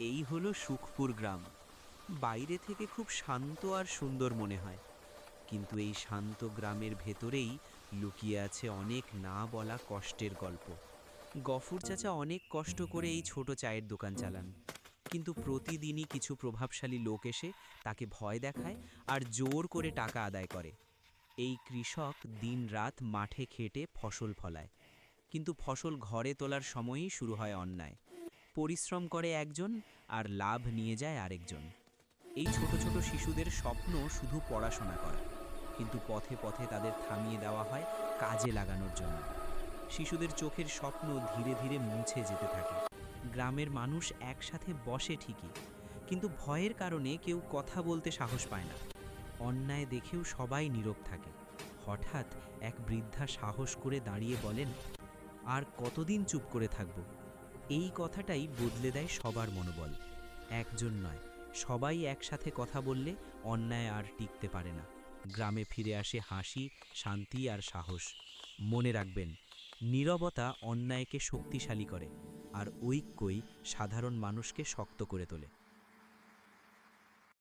এই হলো সুখপুর গ্রাম। বাইরে থেকে খুব শান্ত আর সুন্দর মনে হয়, কিন্তু এই শান্ত গ্রামের ভেতরেই লুকিয়ে আছে অনেক না বলা কষ্টের গল্প। গফুর চাচা অনেক কষ্ট করে এই ছোট চায়ের দোকান চালান, কিন্তু প্রতিদিনই কিছু প্রভাবশালী লোক এসে তাকে ভয় দেখায় আর জোর করে টাকা আদায় করে। এই কৃষক দিনরাত মাঠে খেটে ফসল ফলায়, কিন্তু ফসল ঘরে তোলার সময়ই শুরু হয় অন্যায়। পরিশ্রম করে একজন আর লাভ নিয়ে যায় আরেকজন। এই ছোট ছোট শিশুদের স্বপ্ন শুধু পড়াশোনা করা, কিন্তু পথে পথে তাদের থামিয়ে দেওয়া হয় কাজে লাগানোর জন্য। শিশুদের চোখের স্বপ্ন ধীরে ধীরে মুছে যেতে থাকে। গ্রামের মানুষ একসাথে বসে ঠিকই, কিন্তু ভয়ের কারণে কেউ কথা বলতে সাহস পায় না। অন্যায় দেখেও সবাই নীরব থাকে। হঠাৎ এক বৃদ্ধা সাহস করে দাঁড়িয়ে বলেন, আর কতদিন চুপ করে থাকব? এই কথাটাই বদলে দেয় সবার মনোবল। একজন নয়, সবাই একসাথে কথা বললে অন্যায় আর টিকতে পারে না। গ্রামে ফিরে আসে হাসি, শান্তি আর সাহস। মনে রাখবেন, নীরবতা অন্যায়কে শক্তিশালী করে, আর ঐক্যই সাধারণ মানুষকে শক্ত করে তোলে।